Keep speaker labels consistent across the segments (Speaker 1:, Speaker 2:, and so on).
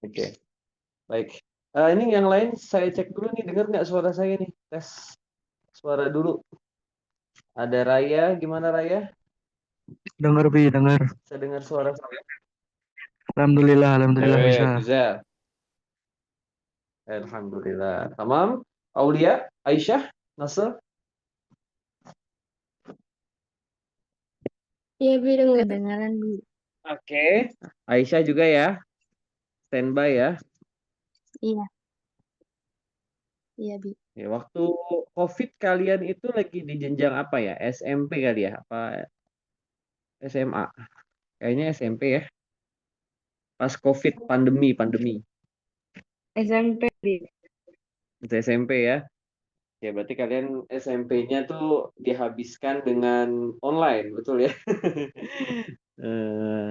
Speaker 1: Oke, baik. Ini yang lain saya cek dulu nih, dengar nggak suara saya nih? Tes suara dulu. Ada Raya, gimana Raya?
Speaker 2: Dengar Bi, dengar.
Speaker 1: Saya dengar suara saya.
Speaker 2: Alhamdulillah, alhamdulillah bisa.
Speaker 1: Bisa. Alhamdulillah. Tamam. Aulia, Aisyah, Nasr.
Speaker 3: Iya, Bi, udah kedengaran, Bi.
Speaker 1: Oke. Aisyah juga ya. Standby ya.
Speaker 3: Iya, iya, Bi.
Speaker 1: Ya, waktu COVID kalian itu lagi di jenjang apa ya? SMP kali ya? Apa SMA? Kayaknya SMP ya. Pas COVID, pandemi.
Speaker 3: SMP, Bi.
Speaker 1: Itu SMP ya. Ya, berarti kalian SMP-nya tuh dihabiskan dengan online, betul ya? Eh,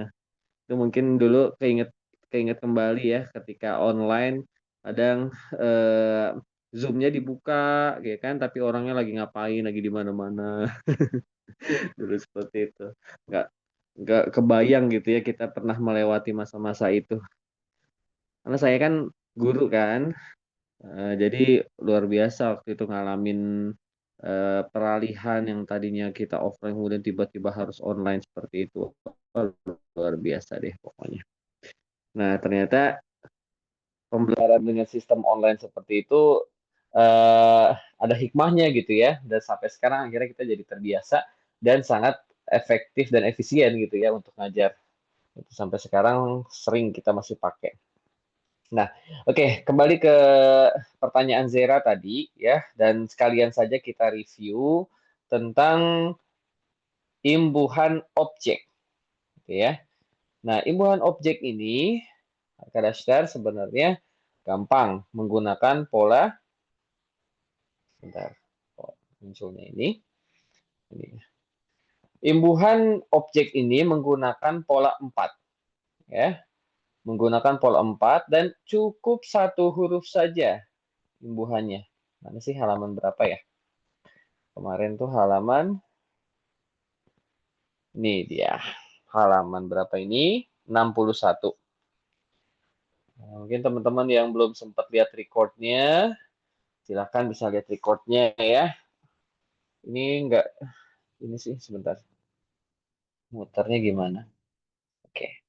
Speaker 1: itu mungkin dulu keinget keinget kembali ya ketika online kadang eh, Zoom-nya dibuka ya kan, tapi orangnya lagi ngapain, lagi di mana-mana. Dulu seperti itu. Nggak nggak kebayang gitu ya kita pernah melewati masa-masa itu. Karena saya kan guru kan. Jadi luar biasa waktu itu ngalamin peralihan yang tadinya kita offline kemudian tiba-tiba harus online seperti itu. Oh, luar biasa deh pokoknya. Nah, ternyata pembelajaran dengan sistem online seperti itu ada hikmahnya gitu ya. Dan sampai sekarang akhirnya kita jadi terbiasa dan sangat efektif dan efisien gitu ya untuk ngajar. Itu sampai sekarang sering kita masih pakai. Nah, oke, kembali ke pertanyaan Zera tadi ya, dan sekalian saja kita review tentang imbuhan objek, gitu ya. Nah, imbuhan objek ini, Kadastar sebenarnya gampang menggunakan pola, bentar, munculnya ini. Imbuhan objek ini menggunakan pola 4, ya, menggunakan pola 4 dan cukup satu huruf saja imbuhannya. Mana sih halaman berapa ya? Kemarin tuh halaman, ini dia. Halaman berapa ini? 61. Nah, mungkin teman-teman yang belum sempat lihat recordnya, silahkan bisa lihat recordnya ya. Ini enggak, ini sih sebentar. Muternya gimana? Oke.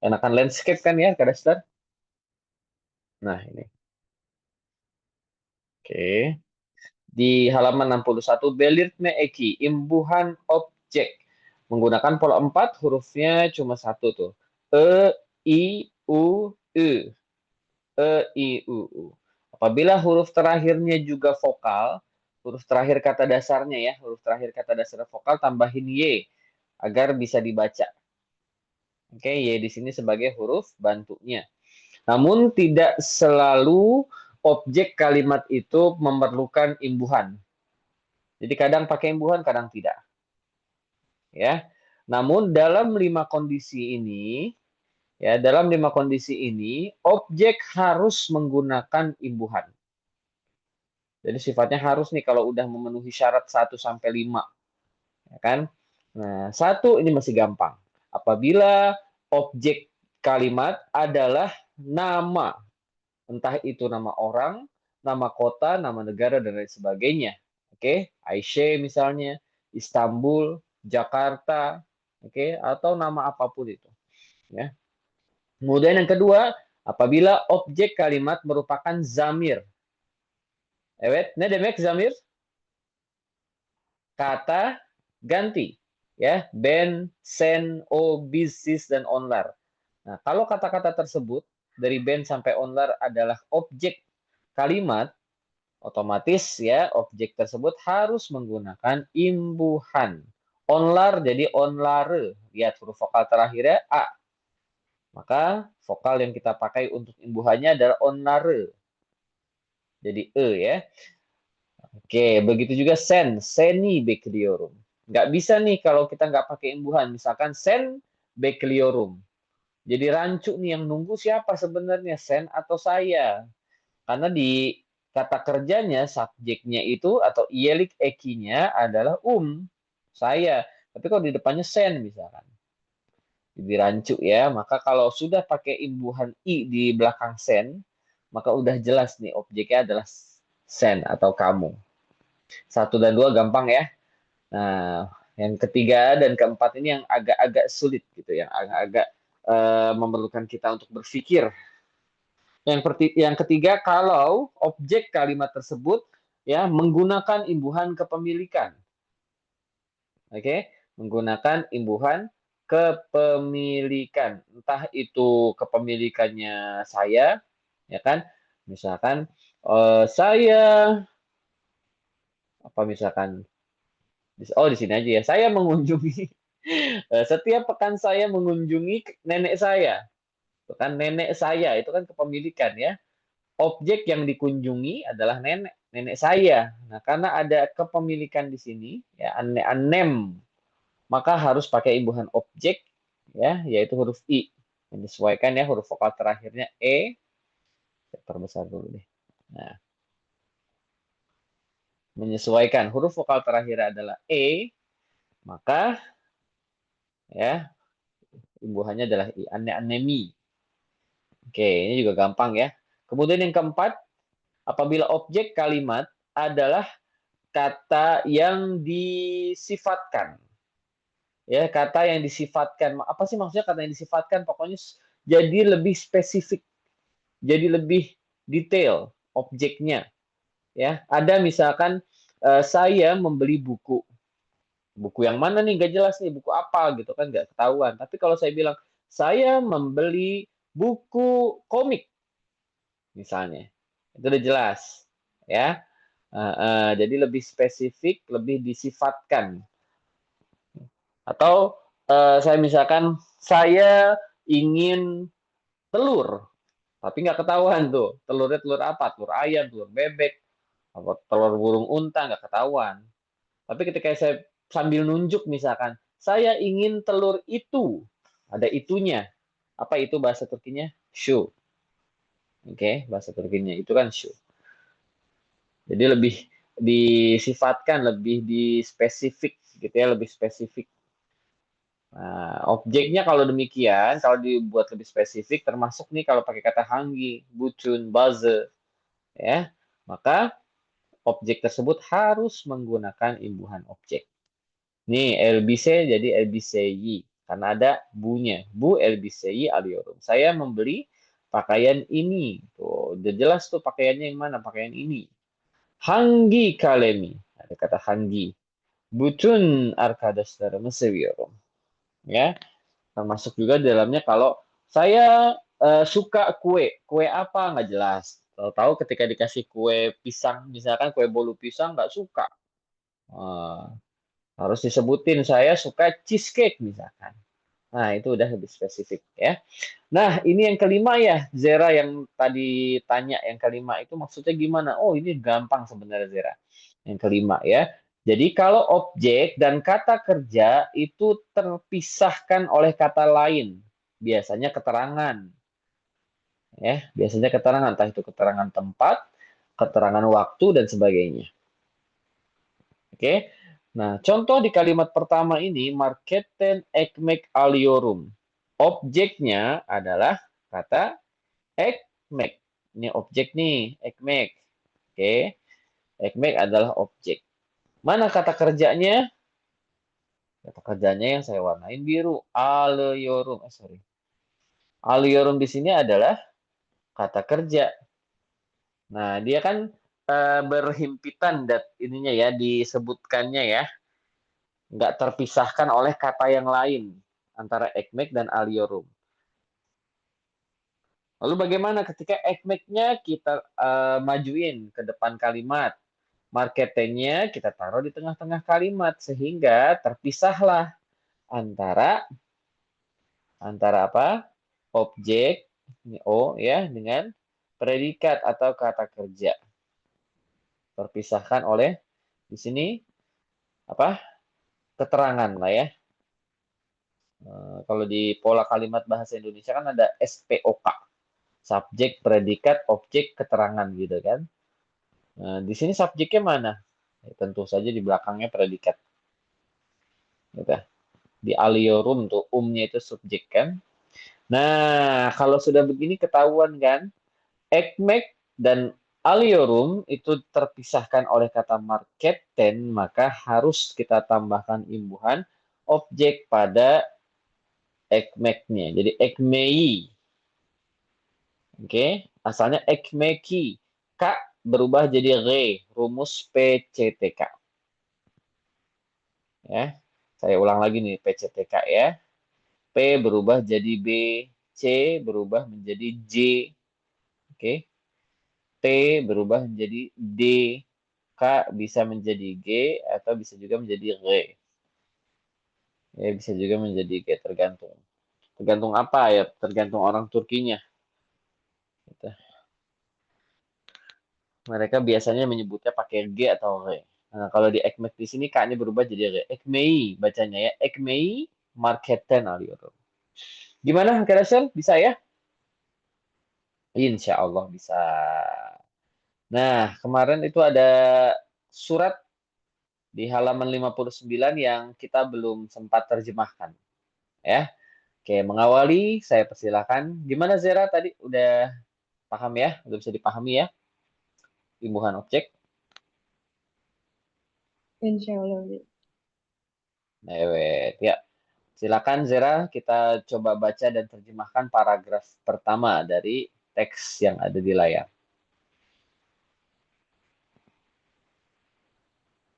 Speaker 1: Enakan landscape kan ya, Kadastar? Nah, ini. Oke. Di halaman 61, Belirtme Eki, imbuhan objek. Menggunakan pola 4, hurufnya cuma satu tuh. E, I, U, E. E, I, U, U. Apabila huruf terakhirnya juga vokal, huruf terakhir kata dasarnya ya, huruf terakhir kata dasar vokal tambahin Y agar bisa dibaca. Oke, Y di sini sebagai huruf bantunya. Namun tidak selalu objek kalimat itu memerlukan imbuhan. Jadi kadang pakai imbuhan, kadang tidak. Ya. Namun dalam 5 kondisi ini, ya, dalam 5 kondisi ini objek harus menggunakan imbuhan. Jadi sifatnya harus nih kalau udah memenuhi syarat 1 sampai 5, ya kan? Nah, 1 ini masih gampang. Apabila objek kalimat adalah nama, entah itu nama orang, nama kota, nama negara dan lain sebagainya. Oke, Aisyah misalnya, Istanbul, Jakarta, oke, atau nama apapun itu, ya. Kemudian yang kedua, apabila objek kalimat merupakan zamir. Evet, ne demek zamir? Kata ganti, ya, ben, sen, o, biz, sis, dan onlar. Nah, kalau kata-kata tersebut dari ben sampai onlar adalah objek kalimat, otomatis ya objek tersebut harus menggunakan imbuhan. Onlar jadi onlare. Lihat huruf vokal terakhirnya A. Maka vokal yang kita pakai untuk imbuhannya adalah onlare. Jadi E ya. Oke, begitu juga sen. Seni bekliorum. Nggak bisa nih kalau kita nggak pakai imbuhan. Misalkan sen bekliorum. Jadi rancu nih yang nunggu siapa sebenarnya, sen atau saya? Karena di kata kerjanya, subjeknya itu atau ielik ekinya adalah saya. Tapi kalau di depannya sen misalkan. dirancu ya. Maka kalau sudah pakai imbuhan i di belakang sen, maka udah jelas nih objeknya adalah sen atau kamu. 1 dan 2 gampang ya. Nah, yang ketiga dan keempat ini yang agak-agak sulit gitu, yang agak-agak memerlukan kita untuk berpikir. Yang ketiga, kalau objek kalimat tersebut ya menggunakan imbuhan kepemilikan. Oke, menggunakan imbuhan kepemilikan. Entah itu kepemilikannya saya, ya kan? Misalkan saya apa misalkan di sini aja ya. Saya mengunjungi setiap pekan saya mengunjungi nenek saya. Itu kan nenek saya, itu kan kepemilikan ya. Objek yang dikunjungi adalah nenek saya. Nah, karena ada kepemilikan di sini ya, anem, maka harus pakai imbuhan objek ya, yaitu huruf i. Menyesuaikan ya huruf vokal terakhirnya e. Saya perbesar dulu deh. Nah, menyesuaikan huruf vokal terakhir adalah e, maka ya imbuhannya adalah i. Anemi. Oke, ini juga gampang ya. Kemudian yang keempat, apabila objek kalimat adalah kata yang disifatkan. Ya, kata yang disifatkan. Apa sih maksudnya kata yang disifatkan? Pokoknya jadi lebih spesifik, jadi lebih detail objeknya. Ya, ada misalkan saya membeli buku. Buku yang mana nih? Gak jelas nih, buku apa gitu kan gak ketahuan. Tapi kalau saya bilang saya membeli buku komik misalnya, itu udah jelas ya. Jadi lebih spesifik, lebih disifatkan. Atau saya misalkan saya ingin telur, tapi nggak ketahuan tuh telurnya telur apa, telur ayam, telur bebek, atau telur burung unta nggak ketahuan. Tapi ketika saya sambil nunjuk misalkan, saya ingin telur itu, ada itunya. Apa itu bahasa Turkinya? Şu. Oke, bahasa Turkinya itu kan şu. Jadi lebih disifatkan, lebih dispesifik gitu ya, lebih spesifik. Nah, objeknya kalau demikian, kalau dibuat lebih spesifik, termasuk nih kalau pakai kata hangi, bucun, baze, ya, maka objek tersebut harus menggunakan imbuhan objek. Nih, elbise jadi elbiseyi, karena ada bunya. Bu elbiseyi aliorum. Saya membeli pakaian ini. Tuh, udah jelas tuh pakaiannya yang mana, pakaian ini. Hangi kalemi, ada kata hangi. Bucun arkadaşlarımı seviyorum. Ya, termasuk juga di dalamnya kalau saya suka kue. Kue apa? Nggak jelas. Tahu-tahu ketika dikasih kue pisang, misalkan kue bolu pisang, nggak suka. Harus disebutin, saya suka cheesecake misalkan. Nah, itu udah lebih spesifik ya. Nah, ini yang kelima ya, Zera yang tadi tanya yang kelima itu maksudnya gimana? Oh, ini gampang sebenarnya Zera. Yang kelima ya. Jadi kalau objek dan kata kerja itu terpisahkan oleh kata lain, biasanya keterangan. Ya, biasanya keterangan, entah itu keterangan tempat, keterangan waktu dan sebagainya. Oke. Nah, contoh di kalimat pertama ini marketen ekmek aliorum. Objeknya adalah kata ekmek. Ini objek nih, ekmek. Oke. Ekmek adalah objek. Mana kata kerjanya? Kata kerjanya yang saya warnain biru. Aliorum. Sorry. Aliorum di sini adalah kata kerja. Nah, dia kan berhimpitan ininya ya, disebutkannya ya. Nggak terpisahkan oleh kata yang lain antara ekmek dan aliorum. Lalu bagaimana ketika ekmeknya kita majuin ke depan kalimat, marketingnya kita taruh di tengah-tengah kalimat sehingga terpisahlah antara apa? Objek ini o ya dengan predikat atau kata kerja. Terpisahkan oleh di sini apa? Keterangan lah ya. Kalau di pola kalimat bahasa Indonesia kan ada SPOK. Subjek, predikat, objek, keterangan gitu kan. Nah, di sini subjeknya mana? Ya, tentu saja di belakangnya predikat. Gitu. Di aliorum tuh umnya itu subjek kan. Nah, kalau sudah begini ketahuan kan, ekmek dan aliorum itu terpisahkan oleh kata marketen, maka harus kita tambahkan imbuhan objek pada ekmeknya. Jadi ekmei. Oke, asalnya ekmeki. K berubah jadi re, rumus PCTK. Ya. Saya ulang lagi nih PCTK ya. P berubah jadi B, C berubah menjadi J. Oke. T berubah menjadi D, K bisa menjadi G atau bisa juga menjadi R. Ya, bisa juga menjadi G, tergantung. Tergantung apa ya? Tergantung orang Turkinya. Gitu. Mereka biasanya menyebutnya pakai G atau R. Nah, kalau di ekmek di sini K-nya berubah jadi R. Ekmei bacanya ya. Ekmei marketten alıyorum. Gimana Kak Rachel? Bisa ya? Insya Allah bisa. Nah, kemarin itu ada surat di halaman 59 yang kita belum sempat terjemahkan. Ya, oke, mengawali saya persilakan. Gimana Zera tadi? Udah paham ya? Udah bisa dipahami ya? Imbuhan objek.
Speaker 3: Insya Allah, Bi.
Speaker 1: Nah, ya. Silakan Zera, kita coba baca dan terjemahkan paragraf pertama dari teks yang ada di layar.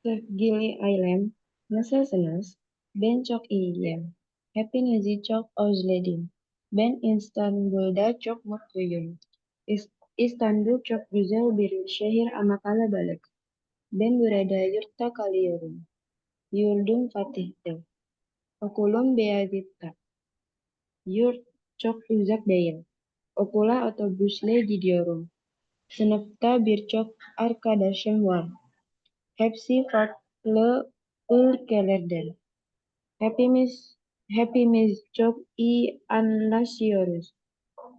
Speaker 3: Sevgili ailem, nasılsınız? Ben çok iyiyim. Hepinizi çok özledim. Ben İstanbul'da çok mutluyum. İstanbul çok güzel bir şehir ama kalabalık. Ben burada yurtta kalıyorum. Yurdum Fatih'te. Okulum Beyazıt'ta. Yurt çok uzak değil. Okula otobüsle gidiyorum. Sınıfta birçok arkadaşım var. Hepsi farklı ülkelerden. Hepimiz çok iyi anlaşıyoruz.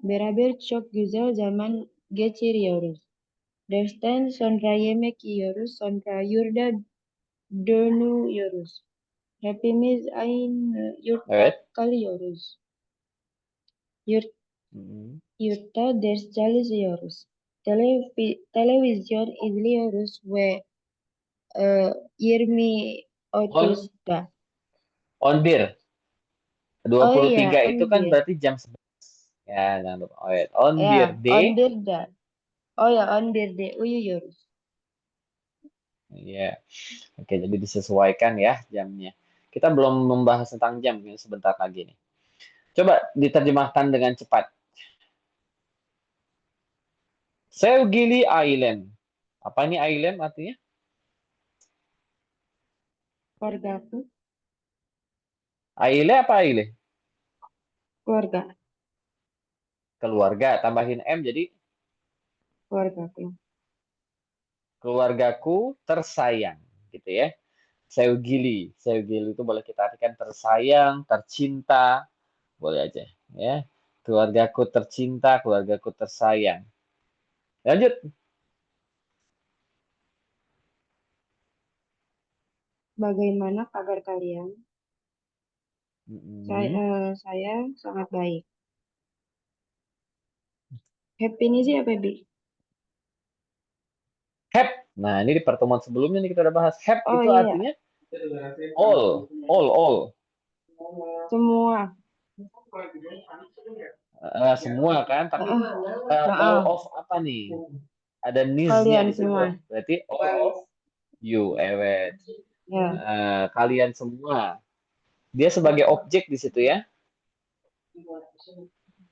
Speaker 3: Beraber çok güzel zaman geçiriyoruz. Dersten sonra yemek yiyoruz, sonra yurda dönüyoruz. Hepimiz aynı yurtta
Speaker 1: Evet.
Speaker 3: kalıyoruz. Yurt,
Speaker 1: Hmm.
Speaker 3: yurtta ders çalışıyoruz. Televizyon izliyoruz ve 20.30'da.
Speaker 1: On bir.
Speaker 3: Oh iya,
Speaker 1: 23 itu
Speaker 3: on
Speaker 1: kan
Speaker 3: bir.
Speaker 1: berarti jam 11. Ya, jangan lupa. Oh, ya. On bir
Speaker 3: Ya,
Speaker 1: D.
Speaker 3: on birde. Oh ya, on birde uyuyoruz.
Speaker 1: Ya. Oke, jadi disesuaikan ya jamnya. Kita belum membahas tentang jam ini sebentar lagi nih. Coba diterjemahkan dengan cepat. Sevgili ailem. Apa ini ailem artinya?
Speaker 3: Keluargaku,
Speaker 1: Aile apa aile?
Speaker 3: keluarga,
Speaker 1: Keluarga. Tambahin M jadi
Speaker 3: keluargaku.
Speaker 1: keluargaku tersayang. Gitu ya. Sevgili. Sevgili itu boleh kita artikan tersayang, tercinta. Boleh aja. Ya. Keluargaku tercinta, keluargaku tersayang. Lanjut.
Speaker 3: Bagaimana kabar kalian?
Speaker 1: Mm-mm.
Speaker 3: Saya sangat baik. Happy ini sih apa, Bi?
Speaker 1: Have. Nah, ini di pertemuan sebelumnya nih kita udah bahas. Have
Speaker 3: Oh
Speaker 1: itu
Speaker 3: iya,
Speaker 1: artinya all.
Speaker 3: semua.
Speaker 1: Semua kan, tapi all
Speaker 3: Maaf,
Speaker 1: of apa nih? Ada nis-nya
Speaker 3: kalian
Speaker 1: di situ.
Speaker 3: semua.
Speaker 1: Berarti all of you, ewet.
Speaker 3: Ya,
Speaker 1: Kalian semua. Dia sebagai objek di situ ya.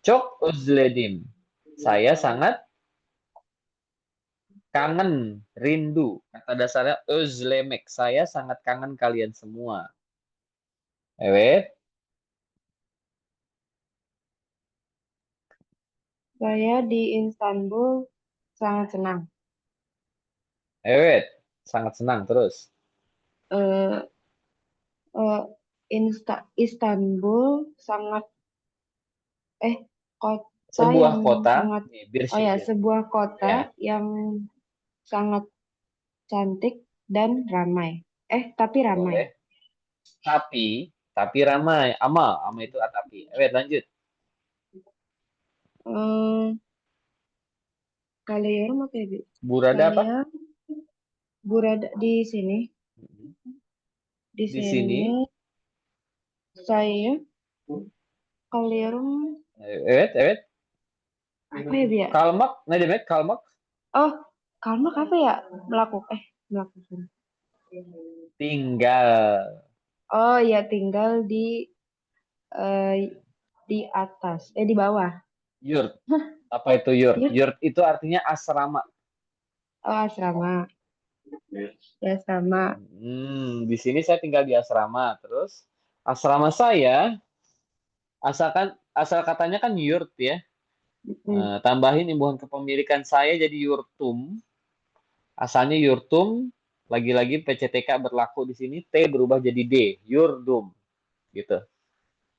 Speaker 1: Çok özledim. Saya sangat kangen, rindu. Kata dasarnya özlemek. Saya sangat kangen kalian semua. Ewet.
Speaker 3: saya di Istanbul sangat senang.
Speaker 1: Ewet. Sangat senang terus.
Speaker 3: Eh, eh, Istanbul sangat kota
Speaker 1: Sebuah
Speaker 3: yang
Speaker 1: kota.
Speaker 3: sangat
Speaker 1: Nih, bir
Speaker 3: oh ya,
Speaker 1: şehir.
Speaker 3: sebuah kota
Speaker 1: Ya.
Speaker 3: yang sangat cantik dan ramai. Tapi ramai.
Speaker 1: Boleh. Tapi Tapi ramai. Ama. Ama itu atapi. Lanjut.
Speaker 3: Hmm, Kalian apa ya, Bi?
Speaker 1: Burada apa?
Speaker 3: Saya burada di sini. Di
Speaker 1: Di sini.
Speaker 3: sini saya kalian
Speaker 1: Evet.
Speaker 3: apa ya, Bi? Ya?
Speaker 1: Kalmak. Ne demek kalmak?
Speaker 3: Oh, kalmak apa ya? Melakukan.
Speaker 1: Tinggal.
Speaker 3: Oh ya, tinggal eh, di atas, di bawah.
Speaker 1: Yurt. Apa itu yurt?
Speaker 3: Yurt,
Speaker 1: Yurt itu artinya asrama.
Speaker 3: oh asrama. Ya asrama.
Speaker 1: Di sini saya tinggal di asrama. Terus asrama saya, asal katanya kan yurt ya.
Speaker 3: Mm.
Speaker 1: Tambahin imbuhan kepemilikan saya jadi yurtum. Asalnya yurtum, lagi-lagi PCTK berlaku di sini, T berubah jadi D, yurdum, gitu.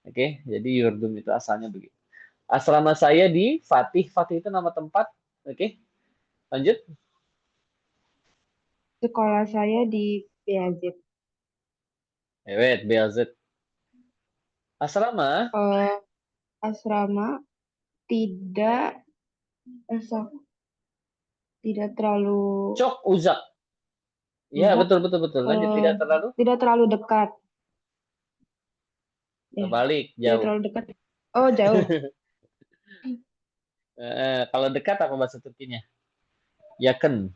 Speaker 1: Oke, jadi yurdum itu asalnya begitu. Asrama saya di Fatih, Fatih itu nama tempat. Oke, lanjut.
Speaker 3: Sekolah saya di Piazit.
Speaker 1: BLZ. Asrama,
Speaker 3: Eh, asrama tidak esa- tidak terlalu
Speaker 1: cok uzak. Ya,
Speaker 3: uzak,
Speaker 1: betul. Lanjut,
Speaker 3: eh,
Speaker 1: tidak terlalu.
Speaker 3: tidak terlalu dekat. Ya,
Speaker 1: Terbalik,
Speaker 3: tidak
Speaker 1: jauh.
Speaker 3: terlalu dekat. Oh, jauh.
Speaker 1: Kalau dekat apa bahasa Turkinya? Yakın.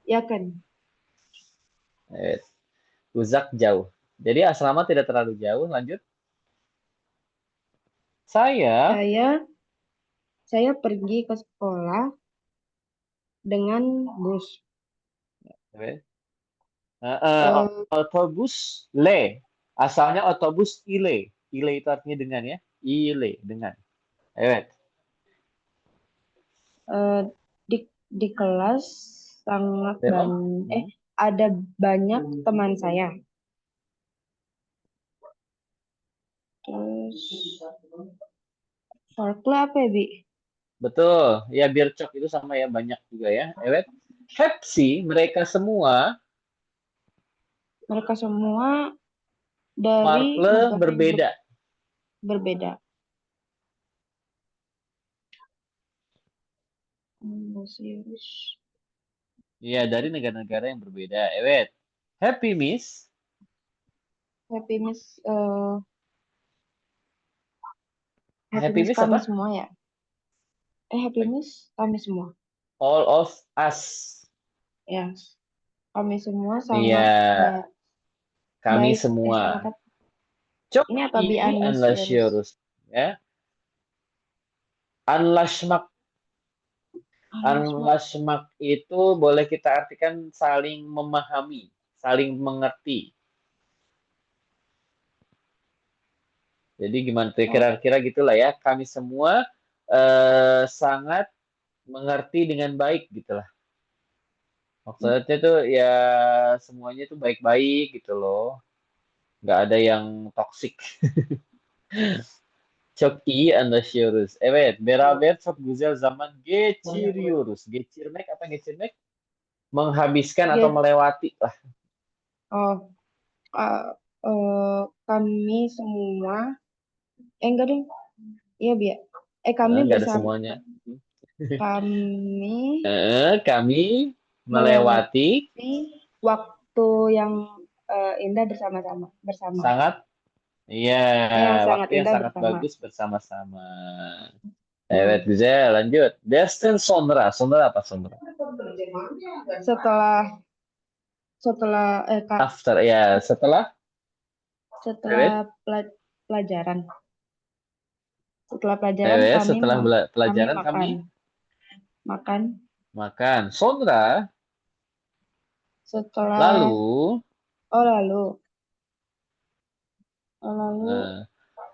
Speaker 3: Ya kan.
Speaker 1: Eh, Uzak, jauh. Jadi asrama tidak terlalu jauh. Lanjut. Saya,
Speaker 3: Saya saya pergi ke sekolah dengan bus.
Speaker 1: eh,
Speaker 3: Eh,
Speaker 1: otobus le. Asalnya otobus ile. Ile itu artinya dengan ya. Ile, dengan. Evet.
Speaker 3: eh, di kelas sangat
Speaker 1: Devam.
Speaker 3: ada banyak teman saya. Terus Farklı apa ya, Bi?
Speaker 1: Betul. Ya, birçok itu sama ya. Banyak juga ya. Evet. Hepsi, mereka semua,
Speaker 3: Mereka semua dari
Speaker 1: markle
Speaker 3: negara yang
Speaker 1: berbeda.
Speaker 3: berbeda. Serius.
Speaker 1: Ya, dari negara-negara yang berbeda. Evet. Happy Miss.
Speaker 3: Happiness,
Speaker 1: Happy
Speaker 3: happiness
Speaker 1: Miss
Speaker 3: kami
Speaker 1: apa?
Speaker 3: semua ya. Happiness kami semua.
Speaker 1: All of us.
Speaker 3: Ya, kami semua
Speaker 1: Iya,
Speaker 3: sangat
Speaker 1: kami
Speaker 3: baik.
Speaker 1: semua.
Speaker 3: Sangat.
Speaker 1: Çok
Speaker 3: Ini apa, Bi?
Speaker 1: iyi anlaşıyoruz. Ya. Anlaşmak. Anlaşmak itu boleh kita artikan saling memahami, saling mengerti. Jadi gimana tuh
Speaker 3: Oh,
Speaker 1: kira-kira gitulah ya. Kami semua sangat mengerti dengan baik gitulah. Maksudnya tuh ya semuanya tuh baik-baik gitu loh. Nggak ada yang toksik. Çok iyi anlaşıyoruz. Evet, beraber çok güzel zaman geçiriyoruz. Geçirmek apa geçirmek? Menghabiskan atau
Speaker 3: ya.
Speaker 1: melewati lah.
Speaker 3: Oh, ka- kami semua. Enggak deh. Iya, Bi. Kami
Speaker 1: Nggak ada
Speaker 3: bersama.
Speaker 1: semuanya.
Speaker 3: Kami
Speaker 1: Kami
Speaker 3: melewati
Speaker 1: melewati
Speaker 3: waktu yang indah bersama.
Speaker 1: sangat, iya,
Speaker 3: Yang sangat
Speaker 1: waktu yang
Speaker 3: indah
Speaker 1: sangat
Speaker 3: bersama.
Speaker 1: bagus bersama-sama. Evet, güzel. Lanjut. Dersten sonra. Sonra apa sonra?
Speaker 3: Setelah setelah Kak,
Speaker 1: After, ya. Setelah. Evet.
Speaker 3: setelah pelajaran. Setelah pelajaran
Speaker 1: Evet,
Speaker 3: kami
Speaker 1: setelah
Speaker 3: kami
Speaker 1: pelajaran
Speaker 3: makan.
Speaker 1: kami
Speaker 3: Makan
Speaker 1: makan. Sonra,
Speaker 3: setelah
Speaker 1: lalu,
Speaker 3: oh lalu lalu
Speaker 1: eh,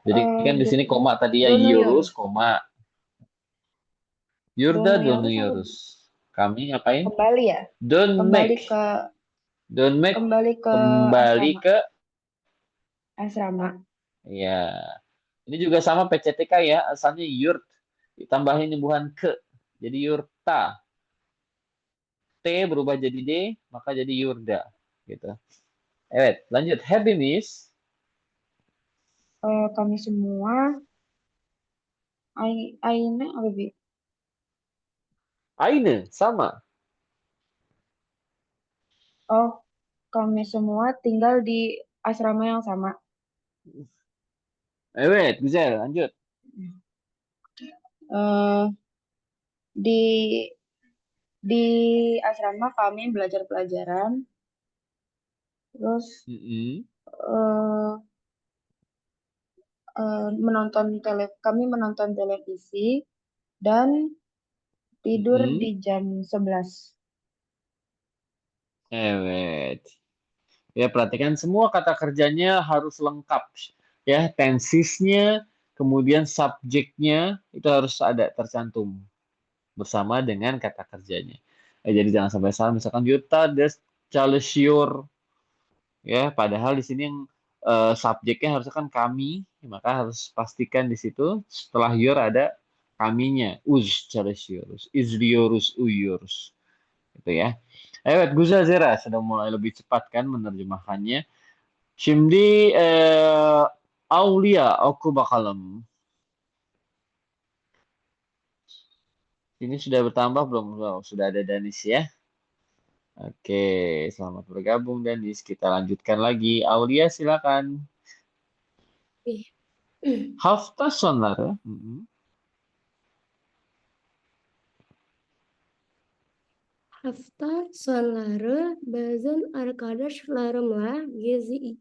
Speaker 1: jadi kan di sini koma tadi ya,
Speaker 3: Donuyoruz.
Speaker 1: yiyoruz, koma. Yurda
Speaker 3: Donuyoruz apa?
Speaker 1: donuyoruz. Kami ngapain?
Speaker 3: Kembali ya? Kembali
Speaker 1: Dönmek.
Speaker 3: ke
Speaker 1: Dönmek,
Speaker 3: kembali ke
Speaker 1: kembali
Speaker 3: asrama.
Speaker 1: ke,
Speaker 3: Asrama.
Speaker 1: ya. Ini juga sama PCTK ya, asalnya yurt. Ditambahin imbuhan ke. Jadi yurta. T berubah jadi D, maka jadi yurda. Gitu. Evet, lanjut. Happy Miss.
Speaker 3: kami semua, Aina apa Bi?
Speaker 1: Eine, sama.
Speaker 3: Oh, kami semua tinggal di asrama yang sama.
Speaker 1: Wait, Guzel, lanjut.
Speaker 3: Eh, di di asrama kami belajar pelajaran, terus
Speaker 1: Mm-mm,
Speaker 3: eh, kami menonton televisi dan tidur
Speaker 1: mm-mm.
Speaker 3: di jam 11.
Speaker 1: Wait. Ya, perhatikan semua kata kerjanya harus lengkap. Ya, tensisnya, kemudian subjeknya itu harus ada tercantum bersama dengan kata kerjanya. Jadi jangan sampai salah. Misalkan Yuta des Chalesior, ya, padahal di sini yang subjeknya harusnya kan kami, maka harus pastikan di situ setelah your ada kaminya. Uz Chalesiorus, Izriorus, Uyurus, gitu ya. Evet, güzel Zera sudah mulai lebih cepat kan menerjemahkannya. Şimdi Aulia oku bakalım. Ini sudah bertambah belum? Oh, sudah ada Danis ya. Oke, selamat bergabung Danis. Kita lanjutkan lagi. Aulia silakan.
Speaker 4: Ih,
Speaker 1: Hafta sonları. Hı hı.
Speaker 4: Hafta sonları bazen arkadaşlarımla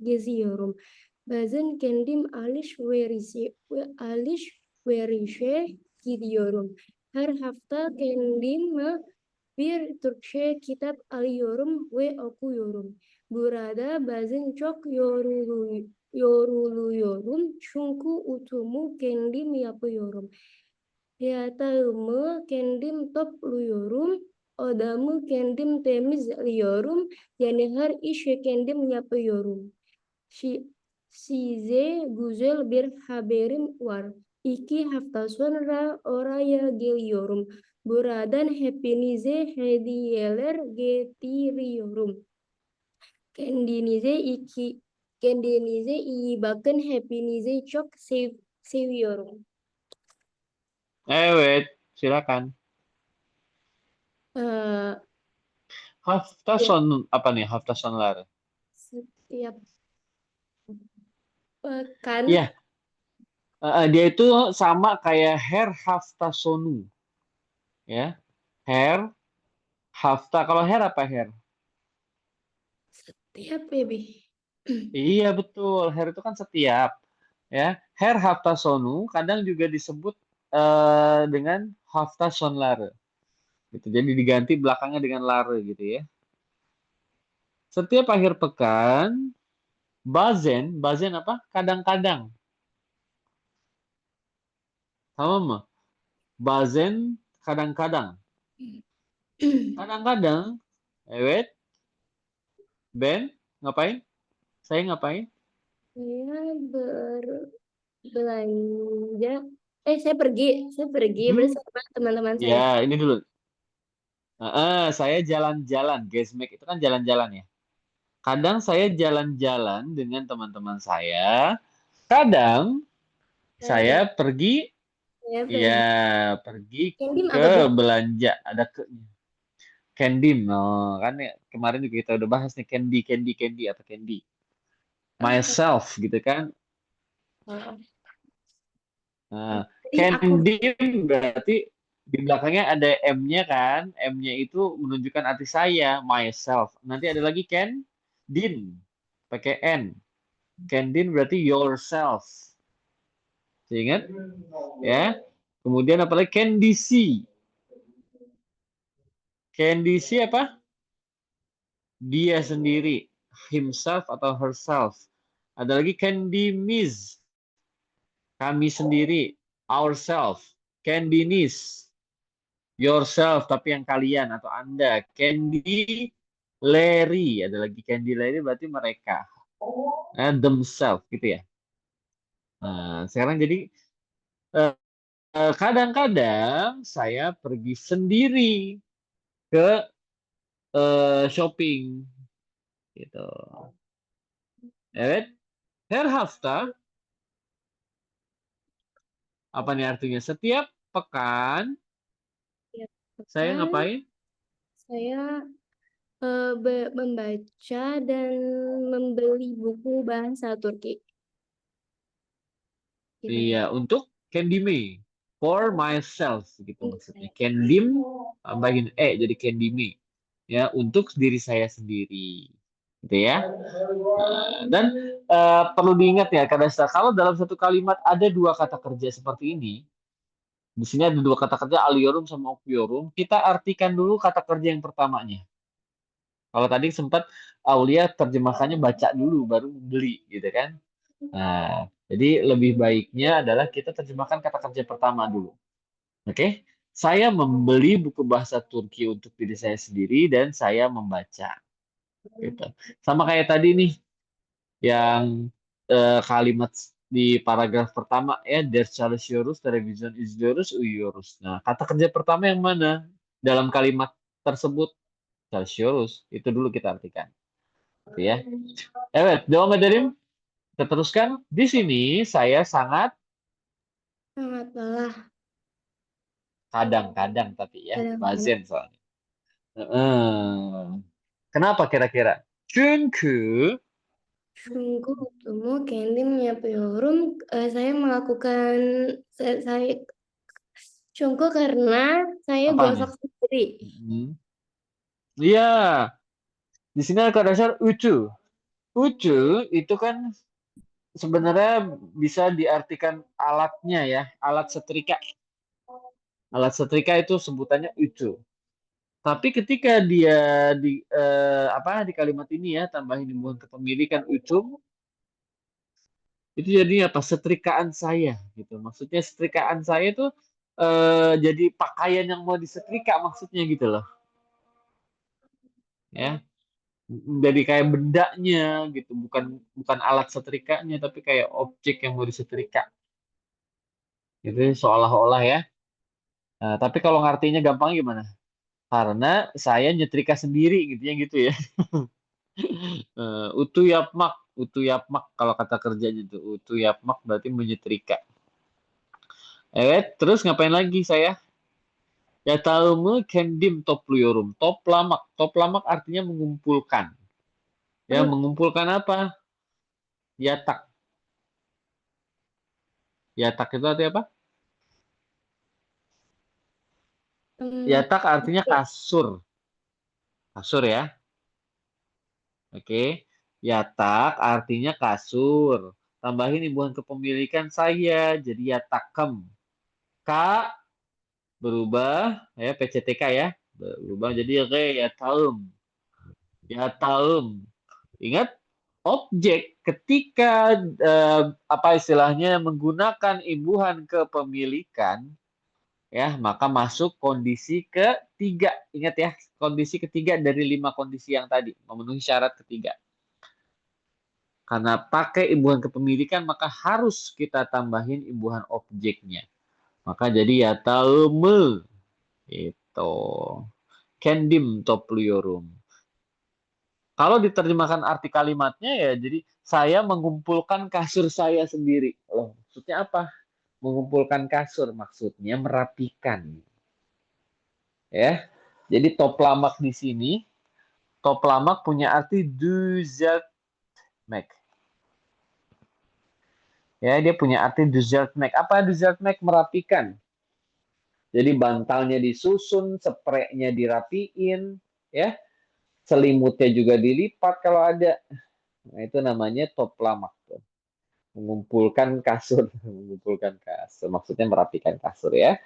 Speaker 4: geziyorum. Bazen kendim alışverişe gidiyorum. Her hafta kendime bir Türkçe kitap alıyorum ve okuyorum. Burada bazen çok yoruluyorum çünkü utumu kendim yapıyorum. Yatağımı kendim topluyorum. Odamı kendim temizliyorum. Yani her işi kendim yapıyorum. Si- Size güzel bir haberim var. 2 hafta sonra oraya geliyorum. Buradan hepinize hediyeler getiriyorum. Kendinize iki Kendinize iyi bakın. Hepinizi çok seviyorum.
Speaker 1: Evet, silakan.
Speaker 4: Eh,
Speaker 1: Hafta
Speaker 4: ya,
Speaker 1: son apa nih? Hafta sonları.
Speaker 4: setiap pekan.
Speaker 1: Iya, dia itu sama kayak Her Hafta Sonu, ya. Her Hafta. Kalau Her apa Her?
Speaker 4: Setiap baby.
Speaker 1: Iya betul, Her itu kan setiap, ya. Her Hafta Sonu kadang juga disebut dengan Hafta Sonlare, gitu. Jadi diganti belakangnya dengan lare gitu ya. Setiap akhir pekan, bazen, bazen apa? Kadang-kadang, sama mah. Bazen kadang-kadang, kadang-kadang. Wait, Ben, ngapain? Saya ngapain?
Speaker 4: Saya berbelanja. Saya pergi
Speaker 1: Hmm,
Speaker 4: bersama teman-teman saya.
Speaker 1: ya ini dulu. Saya jalan-jalan. Gesmek itu kan jalan-jalan ya. Kadang saya jalan-jalan dengan teman-teman saya. Kadang saya
Speaker 4: Kadang
Speaker 1: pergi,
Speaker 4: saya
Speaker 1: ya
Speaker 4: belanja.
Speaker 1: pergi
Speaker 4: Kendim
Speaker 1: ke
Speaker 4: apa Bi?
Speaker 1: belanja. Ada ke Candy. No, kan ya, kemarin juga kita udah bahas nih Candy, Candy, Candy apa Candy.
Speaker 4: Apa?
Speaker 1: Myself gitu kan.
Speaker 4: Oh,
Speaker 1: Nah,
Speaker 4: jadi aku.
Speaker 1: Candy berarti di belakangnya ada M-nya kan. M-nya itu menunjukkan arti saya, myself. Nanti ada lagi Din, pakai N. Candin berarti yourself. Ingat? Ya. Kemudian apalagi Candice. Candice apa? Dia sendiri. Himself atau herself. Ada lagi Candy kami sendiri. Ourself. Candinis. Yourself, tapi yang kalian atau Anda. Candy Larry. Ada lagi Candy Larry berarti mereka. Themselves gitu ya. Nah, sekarang jadi eh, kadang-kadang saya pergi sendiri ke shopping gitu. Evet. Her hafta Apa nih artinya? Setiap pekan
Speaker 4: Tiap
Speaker 1: saya
Speaker 4: pekan
Speaker 1: ngapain?
Speaker 4: saya membaca dan membeli buku bahasa Turki. Gitu.
Speaker 1: Iya, untuk Kendime. For myself gitu maksudnya. Kendim tambahin jadi Kendime. Ya, untuk diri saya sendiri. Gitu ya. Dan perlu diingat ya, kalau dalam satu kalimat ada dua kata kerja seperti ini, di sini ada dua kata kerja aliorum sama oktiorum, kita artikan dulu kata kerja yang pertamanya. Kalau tadi sempat Aulia terjemahkannya baca dulu baru beli gitu kan. Nah, jadi lebih baiknya adalah kita terjemahkan kata kerja pertama dulu. Oke? Saya membeli buku bahasa Turki untuk diri saya sendiri dan saya membaca. Gitu. Sama kayak tadi nih yang kalimat di paragraf pertama ya, ders çalışıyoruz, televizyon izliyoruz, uyuyoruz. Nah, kata kerja pertama yang mana dalam kalimat tersebut? Çalışıyoruz. Itu dulu kita artikan. Gitu ya. Evet, devam edelim. Kita teruskan. Di sini saya sangat
Speaker 4: Sangat lelah.
Speaker 1: kadang-kadang tapi ya,
Speaker 4: Kadang-kadang.
Speaker 1: bazen soalnya. Heeh. Kenapa kira-kira? Çünkü
Speaker 4: Sungguh bertemu kendim yapıyorum. Saya melakukan saya sungguh karena saya
Speaker 1: apa nih?
Speaker 4: gosok sendiri.
Speaker 1: Iya, di sini ada kata dasar ucu. Ucu itu kan sebenarnya bisa diartikan alatnya ya, alat setrika. Alat setrika itu sebutannya ucu. Tapi ketika dia di kalimat ini ya tambahin hubungan kepemilikan ucum itu jadinya apa? Setrikaan saya gitu. Maksudnya setrikaan saya itu jadi pakaian yang mau disetrika maksudnya gitu loh. Ya. Jadi kayak bendanya gitu, bukan bukan alat setrikanya tapi kayak objek yang mau disetrika. Gitu seolah-olah ya. Nah, tapi kalau ngartinya gampang gimana? Karena saya nyetrika sendiri gitu ya. Utu yapmak kalau kata kerjanya itu utu yapmak berarti menyetrika. Terus ngapain lagi saya? Ya tahu kendim topluyorum. Toplamak artinya mengumpulkan. Ya mengumpulkan apa? Yatak. Yatak itu artinya apa? Yatak artinya kasur. Kasur ya. Oke. Yatak artinya kasur. Tambahin hubungan kepemilikan saya jadi yatakem. K berubah ya PCTK ya. Berubah jadi re yataum. Yataum. Ingat objek ketika apa istilahnya menggunakan imbuhan kepemilikan ya maka masuk kondisi ketiga. Ingat ya, kondisi ketiga dari 5 kondisi yang tadi memenuhi syarat ketiga. Karena pakai imbuhan kepemilikan maka harus kita tambahin imbuhan objeknya. Maka jadi ya taume itu kendim topluyorum. Kalau diterjemahkan arti kalimatnya ya jadi saya mengumpulkan kasur saya sendiri. Loh, maksudnya apa? Mengumpulkan kasur maksudnya merapikan. Ya. Jadi toplamak di sini, toplamak punya arti düzeltmek. Ya, dia punya arti düzeltmek. Apa düzeltmek? Merapikan. Jadi bantalnya disusun, spraynya dirapiin, ya. Selimutnya juga dilipat kalau ada. Nah, itu namanya toplamak tuh. Mengumpulkan kasur, mengumpulkan kasur. Maksudnya merapikan kasur ya.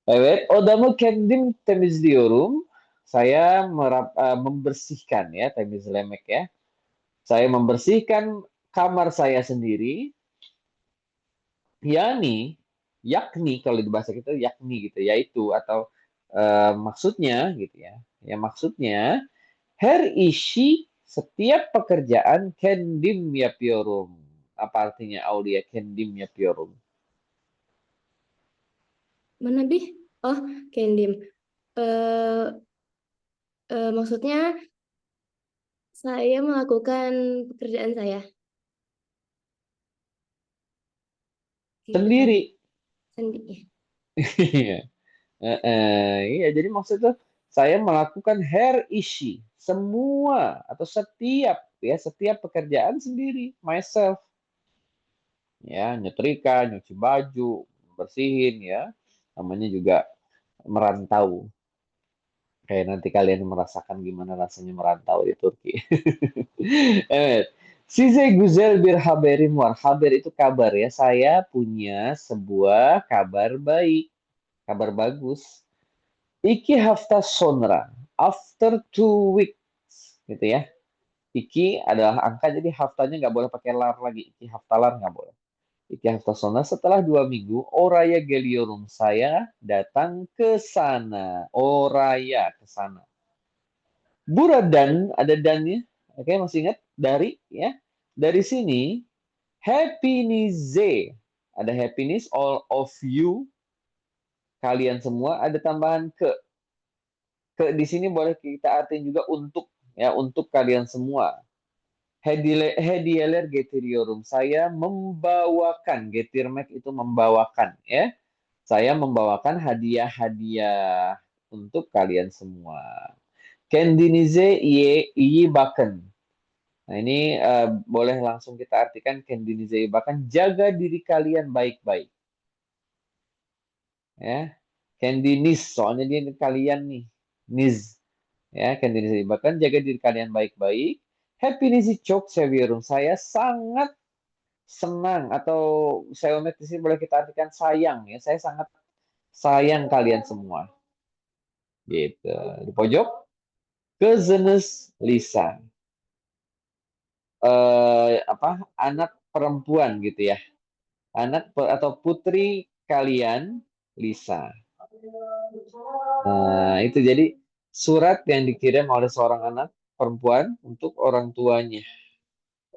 Speaker 1: Evet, odamı kendim temizliyorum. Saya membersihkan ya, temizlemek ya. Saya membersihkan kamar saya sendiri. Yakni kalau di bahasa kita yakni gitu, yaitu atau maksudnya gitu ya. Ya maksudnya her ishi setiap pekerjaan kendim yapıyorum. Apa artinya Aulia kendim yapıyorum?
Speaker 4: Mana Bih? Oh, kendim. Eh, maksudnya saya melakukan pekerjaan saya. Gitu kan?
Speaker 1: Sendiri.
Speaker 4: sendiri.
Speaker 1: Iya. Iya, jadi maksudnya saya melakukan hair issue semua atau setiap pekerjaan sendiri, myself. Ya, nyetrika, nyuci baju, bersihin ya. Namanya juga merantau. Kayak nanti kalian merasakan gimana rasanya merantau di Turki. Evet. Size güzel bir haberim var. Haber itu kabar ya. Saya punya sebuah kabar baik, kabar bagus. 2 hafta sonra, after 2 weeks, gitu ya. Iki adalah angka, jadi haftanya nggak boleh pakai lar lagi. Iki haftalar nggak boleh. 2 hafta sonra, setelah 2 minggu, Oraya geliyorum, saya datang ke sana. Oraya, ke sana. Buradan, ada dannya. Oke, masih ingat? Dari, ya. Dari sini, happinize. Ada happiness, all of you. Kalian semua, ada tambahan ke. Ke di sini boleh kita artikan juga untuk, ya, untuk kalian semua. Hediyeler getiriyorum. Saya membawakan. Getirmek itu membawakan, ya. Saya membawakan hadiah-hadiah untuk kalian semua. Kendinize iyi bakın. Nah, ini boleh langsung kita artikan kendinize iyi bakın. Jaga diri kalian baik-baik. Ya. Kendiniz, soalnya dia kalian nih. Niz. Ya, kendinize iyi bakın. Jaga diri kalian baik-baik. Happiness'i çok seviyorum. Saya sangat senang, atau seomet di sini boleh kita artikan sayang, ya. Saya sangat sayang kalian semua. Gitu. Di pojok, Kızınız Lisa. Anak perempuan gitu ya. Atau putri kalian Lisa. Nah, itu jadi surat yang dikirim oleh seorang anak perempuan untuk orang tuanya.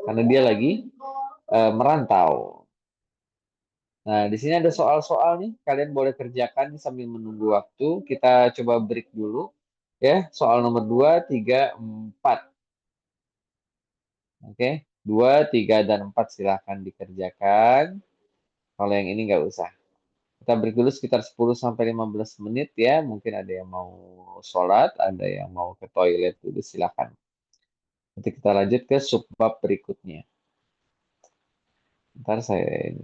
Speaker 1: Karena dia lagi merantau. Nah, di sini ada soal-soal nih. Kalian boleh kerjakan sambil menunggu waktu. Kita coba break dulu. Ya, soal nomor 2, 3, 4. Oke, 2, 3, dan 4 silahkan dikerjakan. Kalau yang ini nggak usah. Kita break dulu sekitar 10 sampai 15 menit ya. Mungkin ada yang mau sholat, ada yang mau ke toilet dulu, silahkan. Nanti kita lanjut ke subbab berikutnya. Ntar saya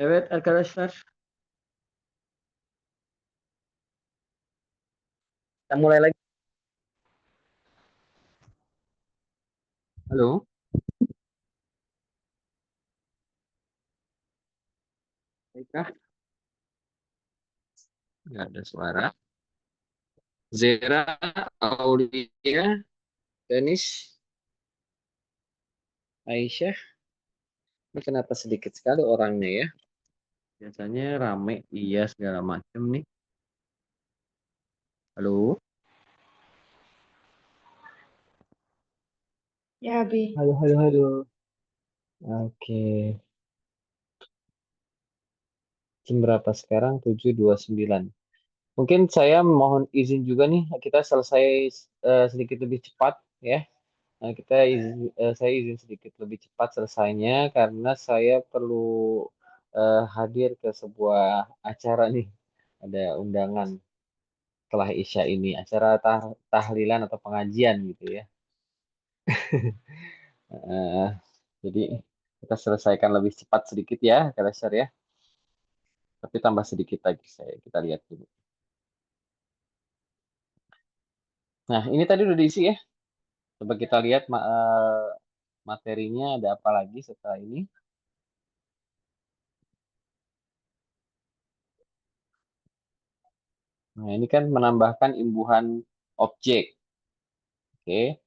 Speaker 1: Evet arkadaşlar, kita mulai lagi. Halo, baiklah, nggak ada suara. Zera, Aulia, Denis, Aisyah. Ini kenapa sedikit sekali orangnya ya? Biasanya rame, iya segala macam nih. Halo,
Speaker 3: Ya, Abi.
Speaker 2: Halo, halo, halo.
Speaker 1: oke. Jam berapa sekarang? 7.29. Mungkin saya mohon izin juga nih, kita selesai sedikit lebih cepat ya. Nah, saya izin sedikit lebih cepat selesainya karena saya perlu hadir ke sebuah acara nih. Ada undangan setelah Isya ini, acara tahlilan atau pengajian gitu ya. Eh, jadi kita selesaikan lebih cepat sedikit ya, Kak ya. Tapi tambah sedikit lagi kita lihat dulu. Nah, ini tadi udah diisi ya. Coba kita lihat materinya ada apa lagi setelah ini. Nah, ini kan menambahkan imbuhan objek. Oke,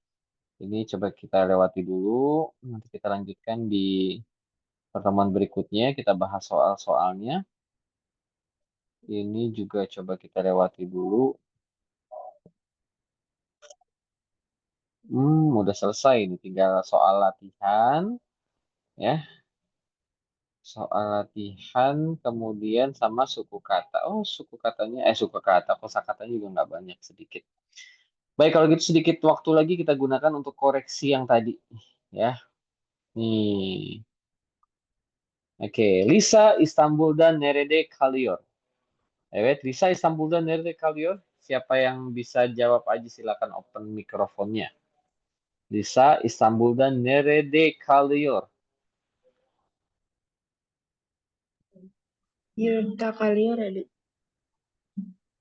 Speaker 1: ini coba kita lewati dulu. Nanti kita lanjutkan di pertemuan berikutnya. Kita bahas soal-soalnya. Ini juga coba kita lewati dulu. Udah selesai. Ini tinggal soal latihan. Ya, soal latihan. Kemudian sama suku kata. Oh, suku kata. Kosakatanya juga nggak banyak, sedikit. Baik, kalau gitu sedikit waktu lagi kita gunakan untuk koreksi yang tadi. Ya, nih. Oke, Lisa, Istanbul'dan nerede kalıyor? Evet, Lisa, İstanbul'da nerede kalıyor? Siapa yang bisa jawab aja silakan open mikrofonnya. Lisa, İstanbul'da nerede kalıyor?
Speaker 3: Yurta Kalior, Abi.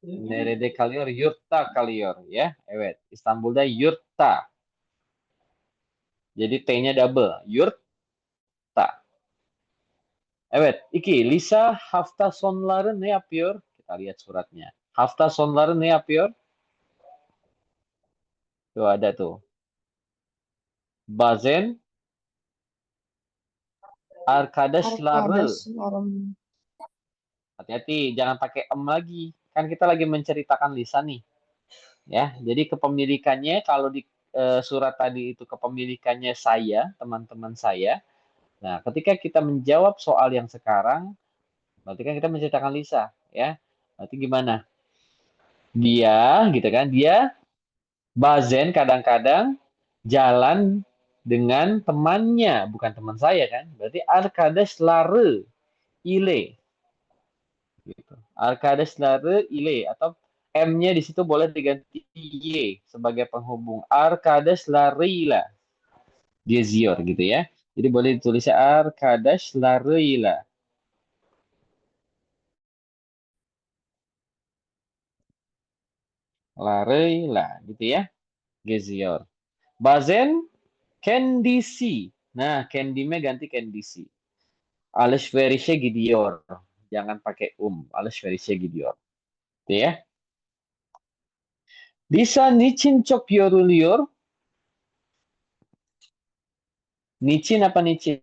Speaker 1: Nerede kalıyor? Yurtta kalıyor ya. Evet, İstanbul'da yurtta. Jadi T-nya double. Yurtta. Evet, iki. Lisa hafta sonları ne yapıyor? Kita lihat suratnya. Hafta sonları ne yapıyor? Tuh ada tuh. Bazen arkadaşları.
Speaker 3: Arkadas Larum.
Speaker 1: Hati-hati, jangan pakai em lagi. Kan kita lagi menceritakan Lisa nih. Ya, jadi kepemilikannya kalau di surat tadi itu kepemilikannya saya, teman-teman saya. Nah, ketika kita menjawab soal yang sekarang, berarti kan kita menceritakan Lisa, ya. Berarti gimana? Dia, gitu kan? Dia bazen kadang-kadang jalan dengan temannya, bukan teman saya kan? Berarti arkadaşları ile gitu. Arkadaşları ile atau M-nya di situ boleh diganti Y sebagai penghubung. Arkadaşlarıyla geziyor gitu ya. Jadi boleh ditulisnya arkadaşlarıyla. Larıyla gitu ya. Geziyor. Bazen kendisi. Nah, kendime ganti kendisi. Alışverişe gidiyor. Jangan pakai Alışverişe gidiyor. Gitu ya. Lisa niçin çok yoruluyor? Niçin apa niçin?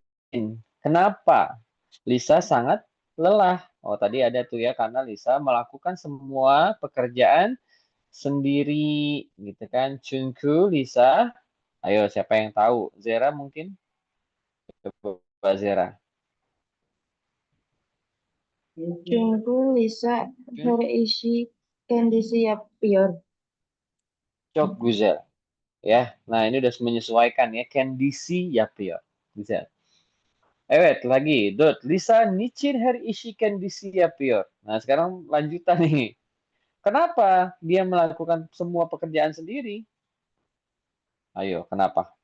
Speaker 1: Kenapa? Lisa sangat lelah. Oh, tadi ada tuh ya, karena Lisa melakukan semua pekerjaan sendiri, gitu kan. Çünkü Lisa, ayo siapa yang tahu? Zera mungkin? Coba Zera.
Speaker 3: Çünkü Lisa
Speaker 1: Çünkü
Speaker 3: her işi kendisi yapıyor.
Speaker 1: çok güzel. Ya, nah ini udah menyesuaikan ya. Kendisi yapıyor. Bisa. Evet, lagi. Dot. Lisa niçin her işi kendisi yapıyor? Nah, sekarang lanjutan nih. Kenapa dia melakukan semua pekerjaan sendiri? Ayo, kenapa?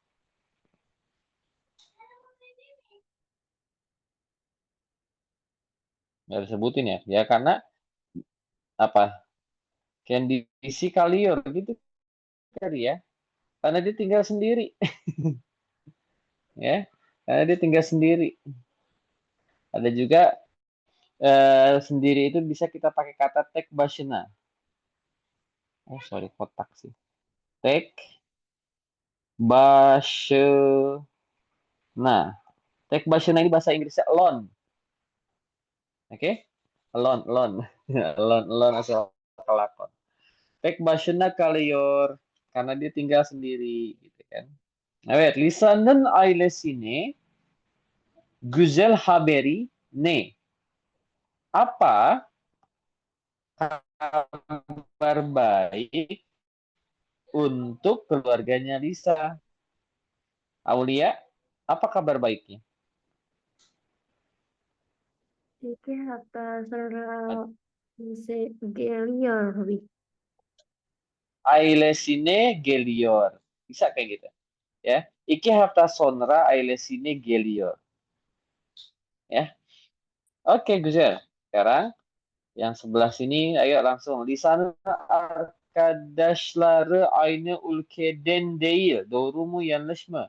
Speaker 1: Nggak disebutin ya. Ya karena apa? Candice Calior gitu kali ya. Karena dia tinggal sendiri. Ya. Karena dia tinggal sendiri. Ada juga sendiri itu bisa kita pakai kata tek bashna. Oh, sorry, kotak sih. Tek bashna. Tek bashna ini bahasa Inggrisnya alone. Oke? Alone, alone. Alone, alone asal kelakon. Tek bashna kaliyor. Karena dia tinggal sendiri. Gitu kan. Nah, wait. Lisanen ailesine güzel haberi ne? Apa kabar baik untuk keluarganya Lisa? Aulia, apa kabar baiknya?
Speaker 4: Iki harta serta geliyor.
Speaker 1: Ailesine geliyor. Bisa kayak gitu. Ya. Iki hafta sonra ailesine geliyor. Ya. Oke, güzel. Sekarang yang sebelah sini, ayo langsung. Lisanı arkadaşları aynı ülkeden değil. Doğru mu, yanlış mı?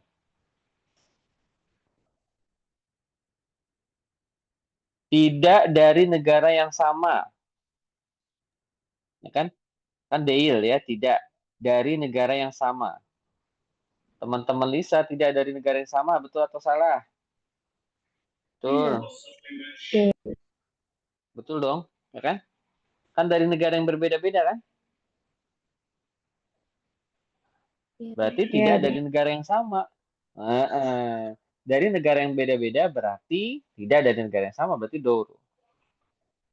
Speaker 1: Tidak dari negara yang sama. Ya kan? Kan değil ya, tidak dari negara yang sama. Teman-teman Lisa tidak dari negara yang sama, betul atau salah? Betul. Betul dong, ya kan? Kan dari negara yang berbeda-beda kan?
Speaker 4: Ya.
Speaker 1: Berarti
Speaker 3: Iya,
Speaker 1: tidak
Speaker 3: Dek.
Speaker 1: dari negara yang sama. Dari negara yang beda-beda berarti tidak dari negara yang sama, berarti doğru.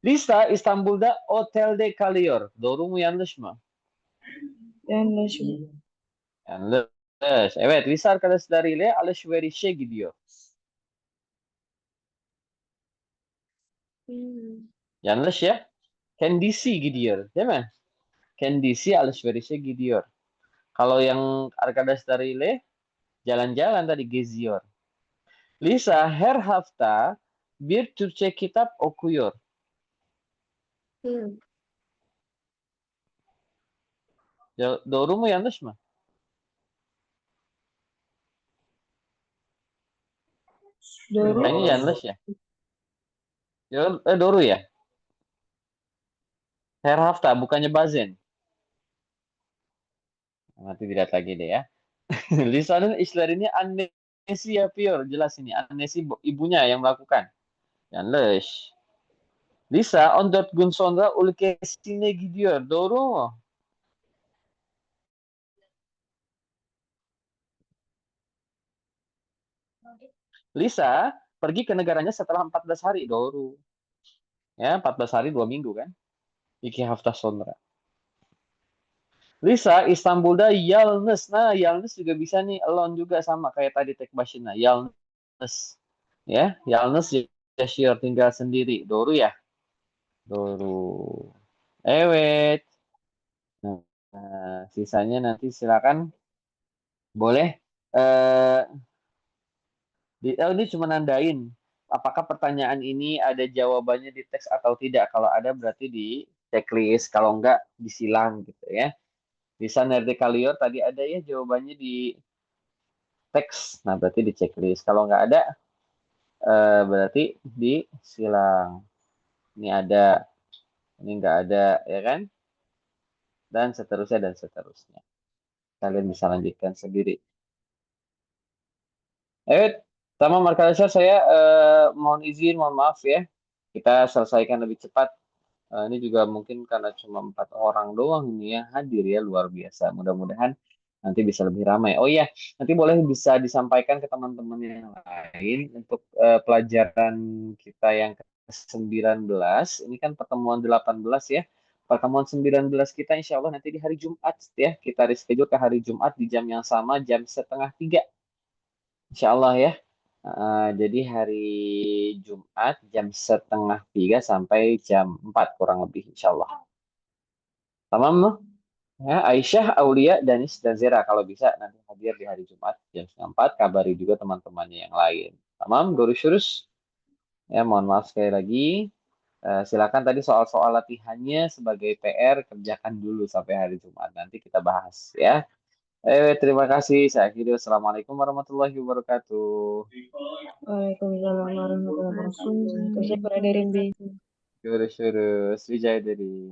Speaker 1: Lisa İstanbul'da otelde kalıyor. Doğru mu, yanlış mı?
Speaker 3: Yanlış.
Speaker 1: Yanlış. Evet, Lisa arkadaşlarıyla alışverişe gidiyor. Yanlış ya. Kendisi gidiyor, değil mi? Kendisi alışverişe gidiyor. Kalau yang arkadaşlarıyla jalan-jalan tadi geziyor. Lisa her hafta bir Türkçe kitap okuyor.
Speaker 4: Iya.
Speaker 1: Doğru mu, yanlış mı?
Speaker 3: Doğru.
Speaker 1: Kayaknya yanlış ya. Doğru ya. Her hafta bukannya bazen. Nanti dilihat lagi deh ya. Lisa'nın işlerini annesi yapıyor. Jelas ini. Annesi ibunya yang melakukan. Yanlış. Lisa 14 gün sonra ülkesine gidiyor. Doğru mu? Lisa pergi ke negaranya setelah 14 hari. Doğru. Ya, 14 hari 2 minggu kan. İki hafta sonra. Lisa İstanbul'da yalnız. Nah, yalnız juga bisa nih. Alone juga sama kayak tadi tek başına. Yalnız. Ya, yalnız yaşıyor, tinggal sendiri. Doğru ya? Doğru. Evet. Nah, sisanya nanti silakan boleh ini cuma nandain apakah pertanyaan ini ada jawabannya di teks atau tidak. Kalau ada berarti di checklist, kalau enggak disilang gitu ya. Bisa Nerde Kalior tadi ada ya jawabannya di teks. Nah, berarti di checklist. Kalau nggak ada berarti disilang. Ini ada, ini nggak ada ya kan? Dan seterusnya dan seterusnya. Kalian bisa lanjutkan sendiri. Sama Markalisar saya mohon izin, mohon maaf ya. Kita selesaikan lebih cepat. Ini juga mungkin karena cuma 4 orang doang ini yang hadir ya, luar biasa. Mudah-mudahan nanti bisa lebih ramai. Oh iya, nanti boleh bisa disampaikan ke teman-teman yang lain untuk pelajaran kita yang ke-19. Ini kan pertemuan 18 ya. Pertemuan 19 kita insya Allah nanti di hari Jumat ya. Kita reschedule ke hari Jumat di jam yang sama, jam setengah 3. Insya Allah ya. Jadi hari Jumat jam setengah 3 sampai jam 4 kurang lebih insya Allah. Tamam mı? Ya, Aisyah, Aulia, Danis, dan Zera kalau bisa nanti hadir di hari Jumat jam setengah 4. Kabari juga teman-temannya yang lain. Tamam, görüşürüz. Ya, mohon maaf sekali lagi.
Speaker 5: Silakan tadi soal-soal latihannya sebagai PR kerjakan dulu sampai hari Jumat. Nanti kita bahas ya. Terima kasih. Saya akhiri. Wassalamualaikum warahmatullahi wabarakatuh.
Speaker 3: Waalaikumsalam warahmatullahi wabarakatuh. Terus ya, Pak Derin, Bi.
Speaker 5: Syurus, Wijaya dari